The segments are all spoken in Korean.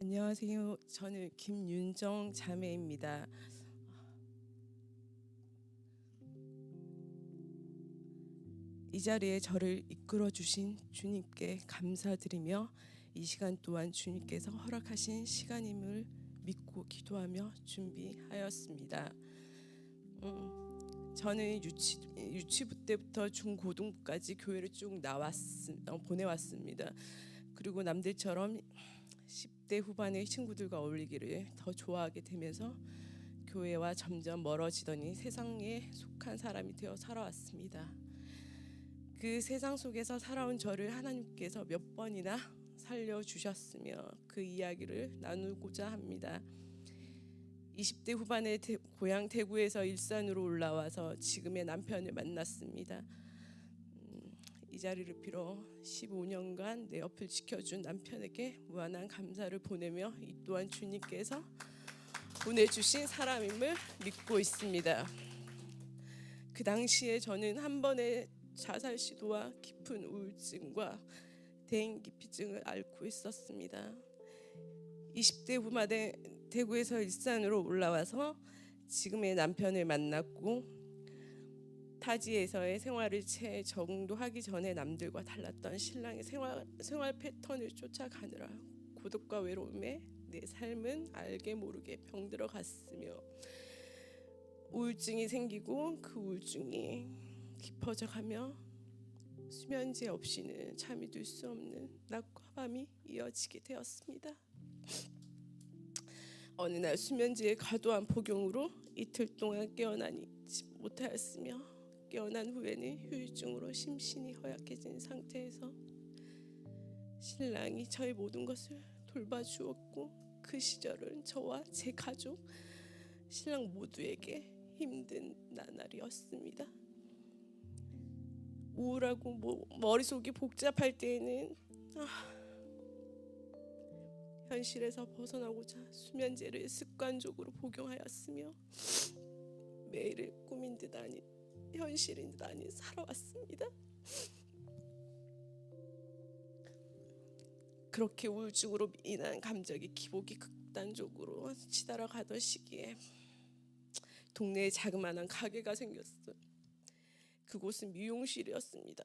안녕하세요. 저는 김윤정 자매입니다. 이 자리에 저를 이끌어 주신 주님께 감사드리며 이 시간 또한 주님께서 허락하신 시간임을 믿고 기도하며 준비하였습니다. 저는 유치부 때부터 중고등부까지 교회를 쭉 보내왔습니다. 그리고 남들처럼 10대 후반의 친구들과 어울리기를 더 좋아하게 되면서 교회와 점점 멀어지더니 세상에 속한 사람이 되어 살아왔습니다. 그 세상 속에서 살아온 저를 하나님께서 몇 번이나 살려주셨으며 그 이야기를 나누고자 합니다. 20대 후반에 고향 대구에서 일산으로 올라와서 지금의 남편을 만났습니다. 이 자리를 빌어 15년간 내 옆을 지켜준 남편에게 무한한 감사를 보내며 이 또한 주님께서 보내주신 사람임을 믿고 있습니다. 그 당시에 저는 한 번의 자살 시도와 깊은 우울증과 대인기피증을 앓고 있었습니다. 20대 후반에 대구에서 일산으로 올라와서 지금의 남편을 만났고 타지에서의 생활을 채 적응도 하기 전에 남들과 달랐던 신랑의 생활 패턴을 쫓아가느라 고독과 외로움에 내 삶은 알게 모르게 병들어 갔으며 우울증이 생기고 그 우울증이 깊어져 가며 수면제 없이는 잠이 들 수 없는 낮과 밤이 이어지게 되었습니다. 어느 날 수면제의 과도한 복용으로 이틀 동안 깨어나지 못하였으며 깨어난 후에는 후유증으로 심신이 허약해진 상태에서 신랑이 저의 모든 것을 돌봐주었고 그 시절은 저와 제 가족, 신랑 모두에게 힘든 나날이었습니다. 우울하고 머릿속이 복잡할 때에는 현실에서 벗어나고자 수면제를 습관적으로 복용하였으며 매일을 꿈인 듯 아닌 현실인 듯 아닌 살아왔습니다. 그렇게 우울증으로 인한 감정이 기복이 극단적으로 치달아 가던 시기에 동네에 자그마한 가게가 생겼어요. 그곳은 미용실이었습니다.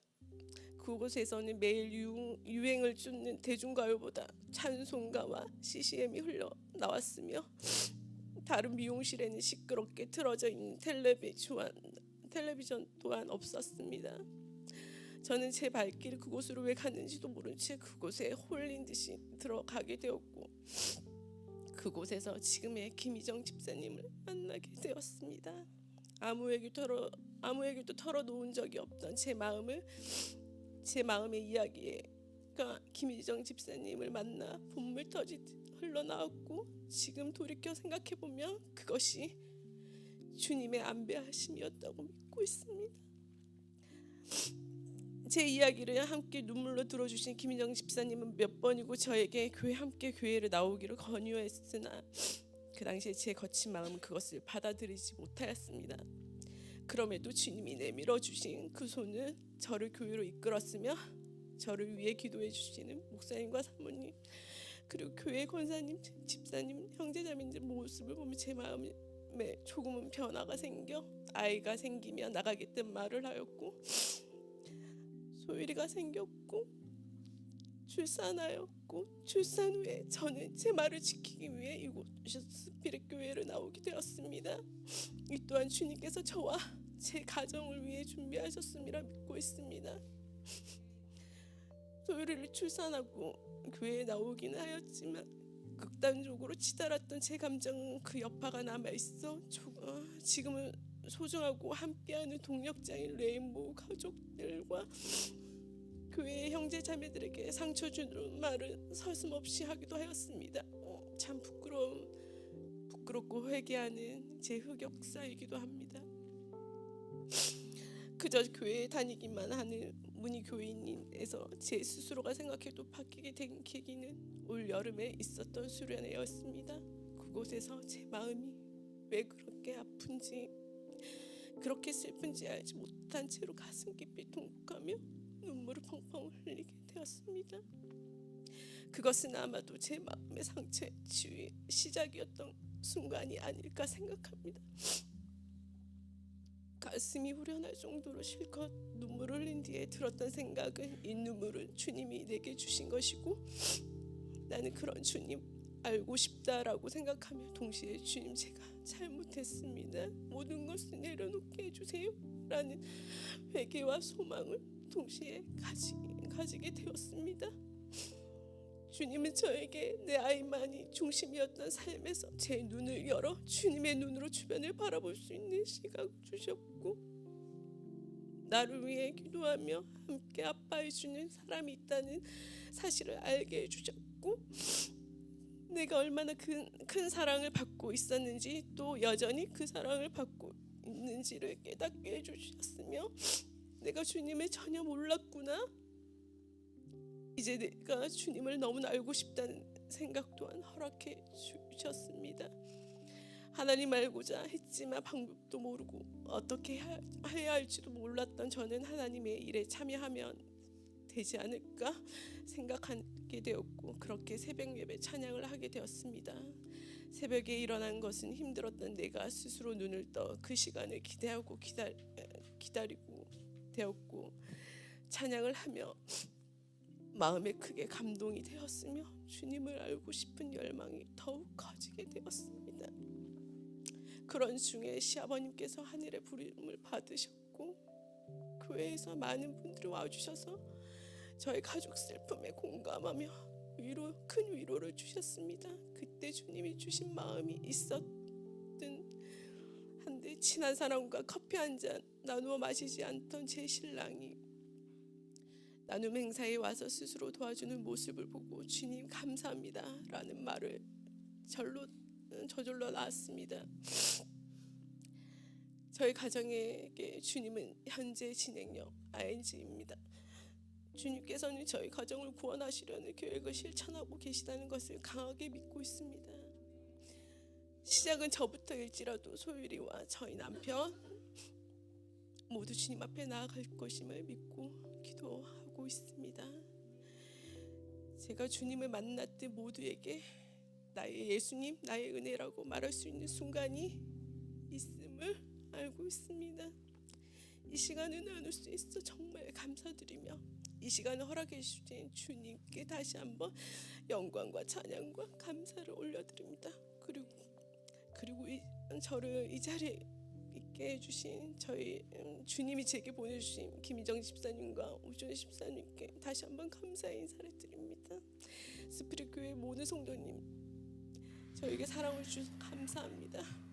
그곳에서는 매일 유행을 쫓는 대중가요보다 찬송가와 CCM이 흘러나왔으며 다른 미용실에는 시끄럽게 틀어져 있는 텔레비전 또한 없었습니다. 저는 제 발길이 그곳으로 왜 갔는지도 모른 채 그곳에 홀린 듯이 들어가게 되었고 그곳에서 지금의 김희정 집사님을 만나게 되었습니다. 아무에게도 털어놓은 적이 없던 제 마음의 이야기가 김희정 집사님을 만나 본물 터지듯 흘러나왔고 지금 돌이켜 생각해보면 그것이 주님의 안배하심이었다고 믿고 있습니다. 제 이야기를 함께 눈물로 들어주신 김희정 집사님은 몇 번이고 저에게 함께 교회를 나오기를 권유했으나 그 당시에 제 거친 마음은 그것을 받아들이지 못하였습니다. 그럼에도 주님이 내밀어 주신 그 손은 저를 교회로 이끌었으며 저를 위해 기도해 주시는 목사님과 사모님 그리고 교회 권사님, 집사님, 형제자매들 모습을 보면 제 마음에 조금은 변화가 생겨 아이가 생기며 나가겠다는 말을 하였고 소율이가 생겼고 출산하였고 출산 후에 저는 제 말을 지키기 위해 이곳 스피릿 교회를 나오게 되었습니다. 이 또한 주님께서 저와 제 가정을 위해 준비하셨음이라 믿고 있습니다. 소율이를 출산하고 교회에 나오기는 하였지만 극단적으로 치달았던 제 감정은 그 여파가 남아있어 지금은 소중하고 함께하는 동력자인 레인보우 가족들과 교회의 형제 자매들에게 상처 주는 말을 서슴없이 하기도 하였습니다. 참 부끄럽고 회개하는 제 흑역사이기도 합니다. 그저 교회에 다니기만 하는 문의교인에서 제 스스로가 생각해도 바뀌게 된 계기는 올 여름에 있었던 수련회였습니다. 그곳에서 제 마음이 왜 그렇게 아픈지 그렇게 슬픈지 알지 못한 채로 가슴 깊이 통곡하며 눈물을 펑펑 흘리게 되었습니다. 그것은 아마도 제 마음의 상처의 치유의 시작이었던 순간이 아닐까 생각합니다. 가슴이 후련할 정도로 실컷 눈물을 흘린 뒤에 들었던 생각은 이 눈물은 주님이 내게 주신 것이고 나는 그런 주님 알고 싶다라고 생각하며 동시에 주님 제가 잘못했습니다. 모든 것을 내려놓게 해주세요 라는 회개와 소망을 동시에 가지게 되었습니다. 주님은 저에게 내 아이만이 중심이었던 삶에서 제 눈을 열어 주님의 눈으로 주변을 바라볼 수 있는 시각을 주셨고 나를 위해 기도하며 함께 아파해주는 사람이 있다는 사실을 알게 해주셨고 내가 얼마나 큰 사랑을 받고 있었는지 또 여전히 그 사랑을 받고 있는지를 깨닫게 해주셨으며 내가 주님을 전혀 몰랐구나, 이제 내가 주님을 너무나 알고 싶다는 생각 또한 허락해 주셨습니다. 하나님 알고자 했지만 방법도 모르고 어떻게 해야 할지도 몰랐던 저는 하나님의 일에 참여하면 되지 않을까 생각하게 되었고 그렇게 새벽 예배 찬양을 하게 되었습니다. 새벽에 일어난 것은 힘들었던 내가 스스로 눈을 떠 그 시간을 기대하고 기다리고 되었고 찬양을 하며 마음에 크게 감동이 되었으며 주님을 알고 싶은 열망이 더욱 커지게 되었습니다. 그런 중에 시아버님께서 하늘의 부름을 받으셨고 교회에서 많은 분들이 와주셔서 저의 가족 슬픔에 공감하며 큰 위로를 주셨습니다. 그때 주님이 주신 마음이 있었든 한데 친한 사람과 커피 한 잔 나누어 마시지 않던 제 신랑이 나눔 행사에 와서 스스로 도와주는 모습을 보고 주님 감사합니다 라는 말을 저절로 나왔습니다. 저희 가정에게 주님은 현재 진행형 ING입니다. 주님께서는 저희 가정을 구원하시려는 계획을 실천하고 계시다는 것을 강하게 믿고 있습니다. 시작은 저부터일지라도 소율이와 저희 남편 모두 주님 앞에 나아갈 것임을 믿고 기도하고 있습니다. 제가 주님을 만났던 모두에게 나의 예수님, 나의 은혜라고 말할 수 있는 순간이 있음을 알고 있습니다. 이 시간을 나눌 수 있어 정말 감사드리며 이 시간을 허락해 주신 주님께 다시 한번 영광과 찬양과 감사를 올려드립니다. 그리고 저를 이 자리에 있게 해주신 저희 주님이 제게 보내주신 김희정 집사님과 오준 집사님께 다시 한번 감사의 인사를 드립니다. 스피릿 교회 모든 성도님 저에게 사랑을 주셔서 감사합니다.